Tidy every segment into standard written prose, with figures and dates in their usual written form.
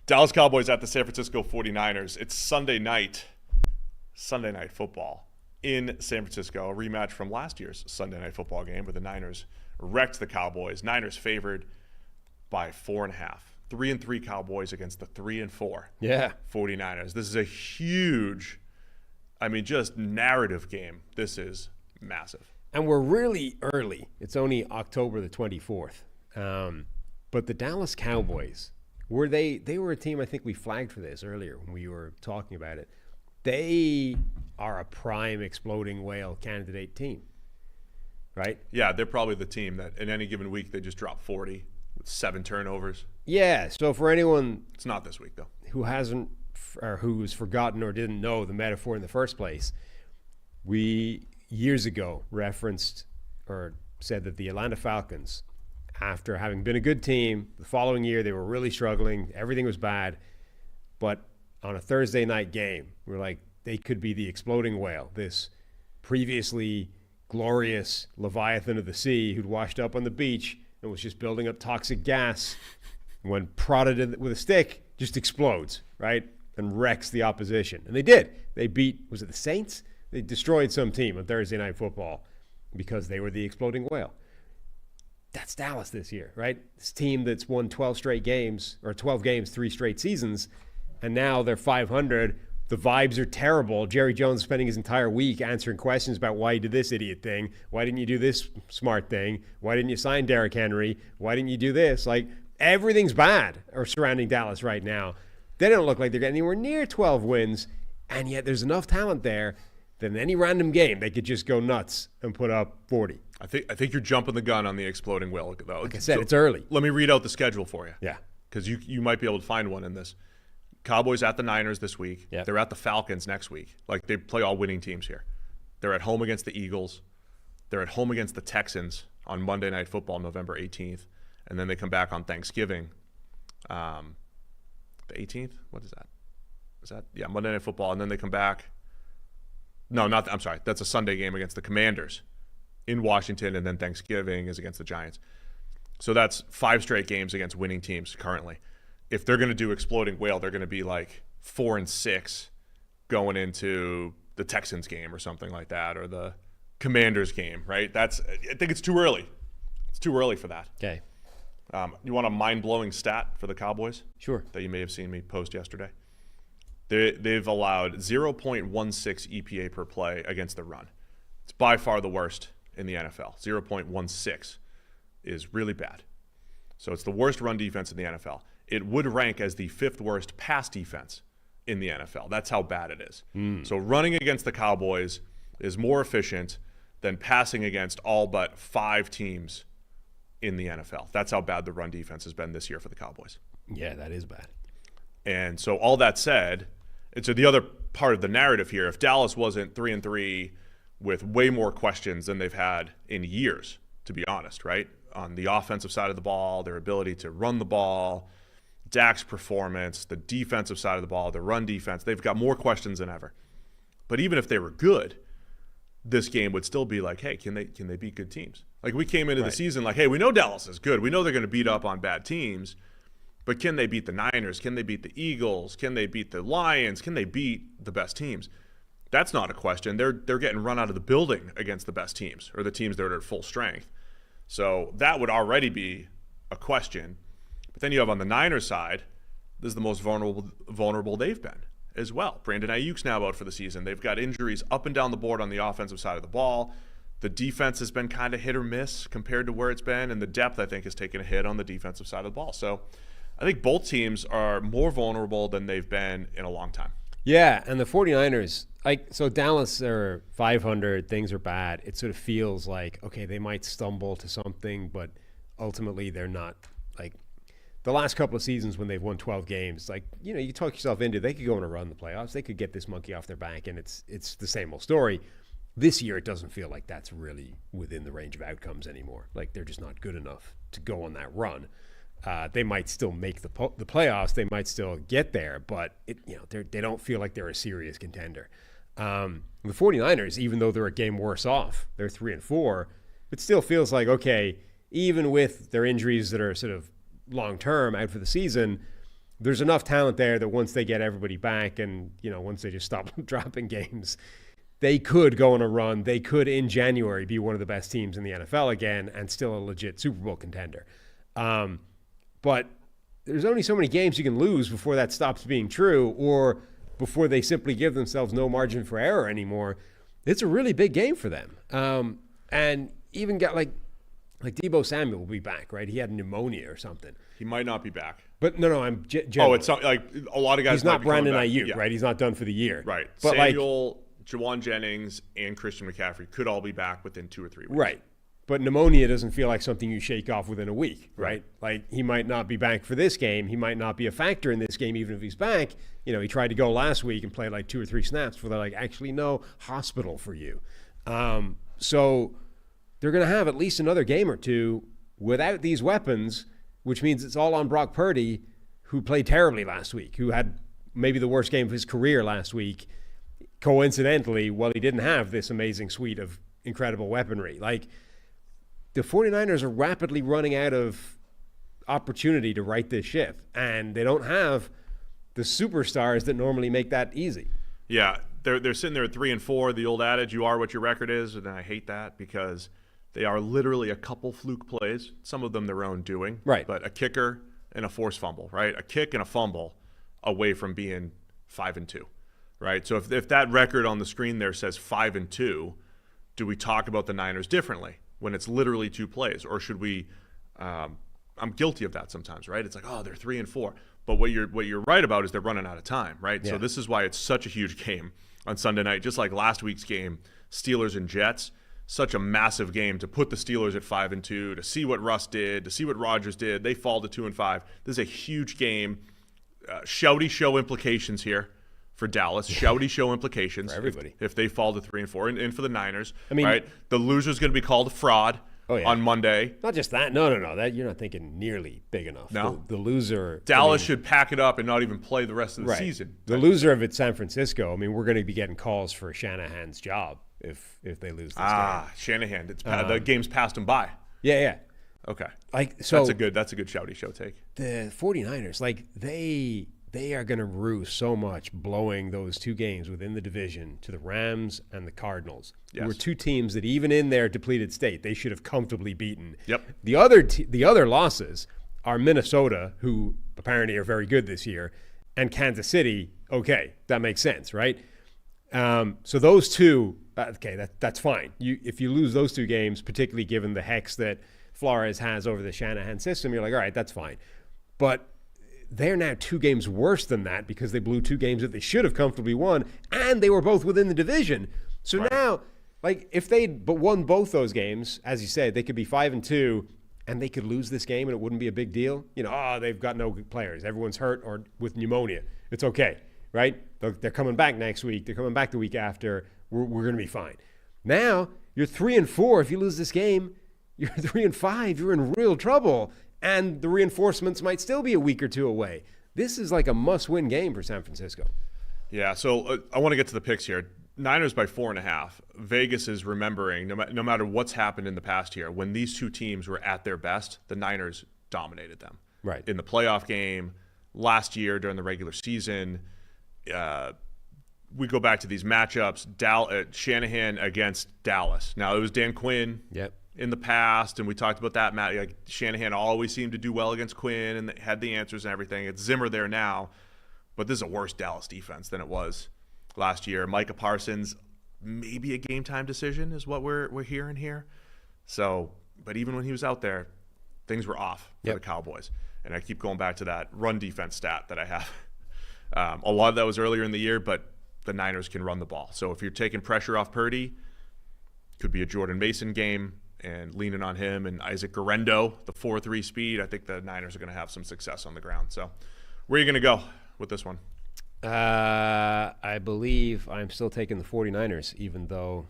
Dallas Cowboys at the San Francisco 49ers. It's Sunday night football in San Francisco. A rematch from last year's Sunday night football game where the Niners wrecked the Cowboys. Niners favored by 4.5. 3-3 Cowboys against the 3-4 49ers. This is a huge, just narrative game. This is massive. And we're really early. It's only October the 24th. But the Dallas Cowboys, they were a team, I think we flagged for this earlier when we were talking about it. They are a prime exploding whale candidate team, right? Yeah, they're probably the team that in any given week they just drop 40 with 7 turnovers. Yeah, so for anyone... It's not this week, though. ...who hasn't or who's forgotten or didn't know the metaphor in the first place, we years ago referenced or said that the Atlanta Falcons, after having been a good team, the following year they were really struggling, everything was bad, but on a Thursday night game, we were like, they could be the exploding whale, this previously glorious Leviathan of the sea who'd washed up on the beach and was just building up toxic gas, when prodded with a stick, just explodes, right? And wrecks the opposition. And they did. They beat, was it the Saints? They destroyed some team on Thursday Night Football because they were the exploding whale. That's Dallas this year, right? This team that's won 12 straight games, or 12 games, 3 straight seasons, and now they're 500. The vibes are terrible. Jerry Jones spending his entire week answering questions about why you did this idiot thing. Why didn't you do this smart thing? Why didn't you sign Derrick Henry? Why didn't you do this? Like, everything's bad or surrounding Dallas right now. They don't look like they're getting anywhere near 12 wins, and yet there's enough talent there that in any random game they could just go nuts and put up 40. I think you're jumping the gun on the exploding whale, though. Like I said, it's early. Let me read out the schedule for you. Yeah. Because you might be able to find one in this. Cowboys at the Niners this week. Yep. They're at the Falcons next week. Like, they play all winning teams here. They're at home against the Eagles. They're at home against the Texans on Monday Night Football, November 18th. And then they come back on Thanksgiving. The 18th? What is that? Yeah, Monday Night Football. And then they come back. No, I'm sorry. That's a Sunday game against the Commanders in Washington. And then Thanksgiving is against the Giants. So that's 5 straight games against winning teams currently. If they're going to do exploding whale, they're going to be like 4-6 going into the Texans game or something like that, or the Commanders game, right? I think it's too early. It's too early for that. Okay. You want a mind-blowing stat for the Cowboys? Sure. That you may have seen me post yesterday. They've allowed 0.16 EPA per play against the run. It's by far the worst in the NFL. 0.16 is really bad. So it's the worst run defense in the NFL. It would rank as the 5th worst pass defense in the NFL. That's how bad it is. So running against the Cowboys is more efficient than passing against all but 5 teams in the NFL. That's how bad the run defense has been this year for the Cowboys. Yeah, that is bad. And so all that said, and so the other part of the narrative here, if Dallas wasn't 3-3 with way more questions than they've had in years, to be honest, right? On the offensive side of the ball, their ability to run the ball, Dak's performance, the defensive side of the ball, the run defense, they've got more questions than ever. But even if they were good, this game would still be like, hey, can they beat good teams? Like, we came into the season like, hey, we know Dallas is good. We know they're going to beat up on bad teams. But can they beat the Niners? Can they beat the Eagles? Can they beat the Lions? Can they beat the best teams? That's not a question. They're getting run out of the building against the best teams, or the teams that are at full strength. So that would already be a question. But then you have on the Niners side, this is the most vulnerable they've been as well. Brandon Ayuk's now out for the season. They've got injuries up and down the board on the offensive side of the ball. The defense has been kind of hit or miss compared to where it's been, and the depth, I think, has taken a hit on the defensive side of the ball. So I think both teams are more vulnerable than they've been in a long time. Yeah, and the 49ers, so Dallas are 500, things are bad. It sort of feels like, okay, they might stumble to something, but ultimately they're not. Like, the last couple of seasons when they've won 12 games, like, you talk yourself into, they could go on a run in the playoffs. They could get this monkey off their back, and it's the same old story. This year, it doesn't feel like that's really within the range of outcomes anymore. Like, they're just not good enough to go on that run. They might still make the playoffs. They might still get there, but they don't feel like they're a serious contender. The 49ers, even though they're a game worse off, they're 3-4, it still feels like, okay, even with their injuries that are sort of long-term out for the season, there's enough talent there that once they get everybody back and, once they just stop dropping games, they could go on a run. They could, in January, be one of the best teams in the NFL again and still a legit Super Bowl contender. But there's only so many games you can lose before that stops being true or before they simply give themselves no margin for error anymore. It's a really big game for them. And even got like Deebo Samuel will be back, right? He had pneumonia or something. He might not be back. But no, I'm it's not, like a lot of guys. He's not Brandon Ayuk, right? He's not done for the year, right? But Samuel, Jawan Jennings, and Christian McCaffrey could all be back within 2 or 3 weeks, right? But pneumonia doesn't feel like something you shake off within a week, right? Like he might not be back for this game. He might not be a factor in this game, even if he's back. He tried to go last week and play like 2 or 3 snaps before they're like, actually, no, hospital for you. So they're going to have at least another game or two without these weapons, which means it's all on Brock Purdy, who played terribly last week, who had maybe the worst game of his career last week, coincidentally, while he didn't have this amazing suite of incredible weaponry. Like, the 49ers are rapidly running out of opportunity to right this ship, and they don't have the superstars that normally make that easy. Yeah, they're sitting there at 3-4. The old adage, you are what your record is, and I hate that because they are literally a couple fluke plays, some of them their own doing, right? But a kicker and a forced fumble, right? A kick and a fumble away from being 5-2, right? So if that record on the screen there says 5-2, do we talk about the Niners differently when it's literally 2 plays, or should we? I'm guilty of that sometimes, right? It's like, oh, they're 3-4, but what you're right about is they're running out of time, right? Yeah. So this is why it's such a huge game on Sunday night, just like last week's game, Steelers and Jets. Such a massive game to put the Steelers at 5-2, to see what Russ did, to see what Rodgers did. They fall to 2-5. This is a huge game. Shouty show implications here for Dallas. Shouty show implications for everybody if they fall to 3-4, and for the Niners. I mean, right? The loser's going to be called a fraud on Monday. Not just that. No. That you're not thinking nearly big enough. No, the loser. Dallas should pack it up and not even play the rest of the season. The loser of it's San Francisco. I mean, we're going to be getting calls for Shanahan's job if they lose this game. Shanahan. The game's passed him by. Yeah. Okay. So that's a good Shouty show take. The 49ers, they are going to rue so much blowing those 2 games within the division to the Rams and the Cardinals. Yes. Who were 2 teams that even in their depleted state, they should have comfortably beaten. Yep. The other losses are Minnesota, who apparently are very good this year, and Kansas City. Okay, that makes sense, right? So those 2, that's fine. If you lose those 2 games, particularly given the hex that Flores has over the Shanahan system, you're like, all right, that's fine. But they're now 2 games worse than that because they blew 2 games that they should have comfortably won, and they were both within the division. So now, if they'd won both those games, as you said, they could be 5-2, and they could lose this game, and it wouldn't be a big deal. They've got no players. Everyone's hurt or with pneumonia. It's okay, right? They're coming back next week. They're coming back the week after. We're going to be fine. Now, you're 3-4. If you lose this game, you're 3-5. You're in real trouble. And the reinforcements might still be a week or 2 away. This is like a must-win game for San Francisco. Yeah, so I want to get to the picks here. Niners by 4.5. Vegas is remembering, no matter what's happened in the past year, when these 2 teams were at their best, the Niners dominated them. Right. In the playoff game, last year during the regular season, we go back to these matchups, Shanahan against Dallas. Now, it was Dan Quinn. Yep. In the past, and we talked about that, Matt. Like Shanahan always seemed to do well against Quinn and had the answers and everything. It's Zimmer there now, but this is a worse Dallas defense than it was last year. Micah Parsons, maybe a game-time decision is what we're hearing here. So, but even when he was out there, things were off for the Cowboys. And I keep going back to that run defense stat that I have. A lot of that was earlier in the year, but the Niners can run the ball. So if you're taking pressure off Purdy, could be a Jordan Mason game, and leaning on him and Isaac Guerrero, the 4.3 speed, I think the Niners are going to have some success on the ground. So where are you going to go with this one? I believe I'm still taking the 49ers, even though,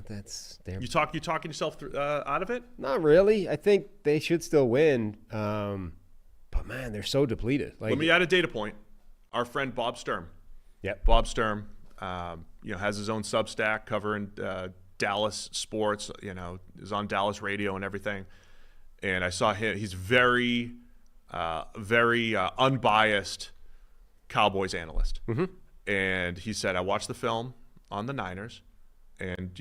that's their... You talking yourself out of it? Not really. I think they should still win. But, man, they're so depleted. Let me add a data point. Our friend Bob Sturm. Yep. Bob Sturm, has his own Substack covering Dallas sports, is on Dallas radio and everything. And I saw him. He's very very unbiased Cowboys analyst. And he said, I watched the film on the Niners, and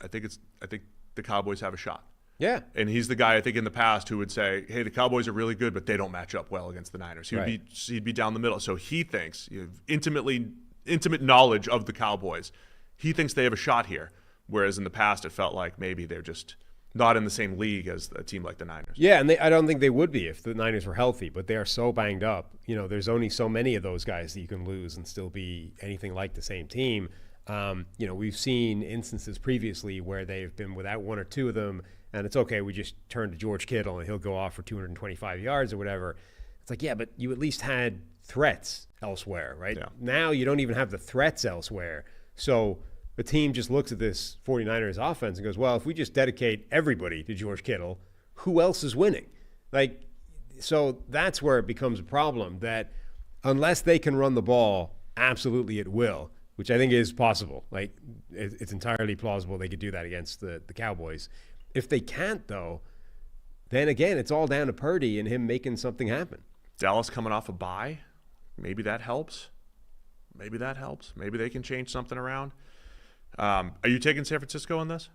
I think the Cowboys have a shot. Yeah. And he's the guy, I think, in the past who would say, hey, the Cowboys are really good, but they don't match up well against the Niners. He'd be down the middle. So he thinks, intimate knowledge of the Cowboys, he thinks they have a shot here. Whereas in the past, it felt like maybe they're just not in the same league as a team like the Niners. Yeah, and I don't think they would be if the Niners were healthy, but they are so banged up. There's only so many of those guys that you can lose and still be anything like the same team. We've seen instances previously where they've been without one or two of them, and it's okay, we just turn to George Kittle and he'll go off for 225 yards or whatever. It's like, yeah, but you at least had threats elsewhere, right? Yeah. Now you don't even have the threats elsewhere. So the team just looks at this 49ers offense and goes, well, if we just dedicate everybody to George Kittle, who else is winning? So that's where it becomes a problem, that unless they can run the ball absolutely at will, which I think is possible. It's entirely plausible they could do that against the Cowboys. If they can't, though, then again, it's all down to Purdy and him making something happen. Dallas coming off a bye, maybe that helps. Maybe they can change something around. Are you taking San Francisco on this?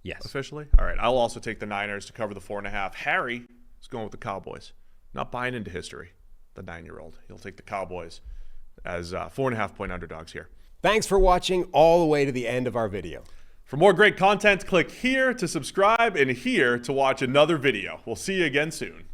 Yes. Officially? All right. I'll also take the Niners to cover the 4.5. Harry is going with the Cowboys. Not buying into history, the 9-year-old. He'll take the Cowboys as 4.5-point underdogs here. Thanks for watching all the way to the end of our video. For more great content, click here to subscribe and here to watch another video. We'll see you again soon.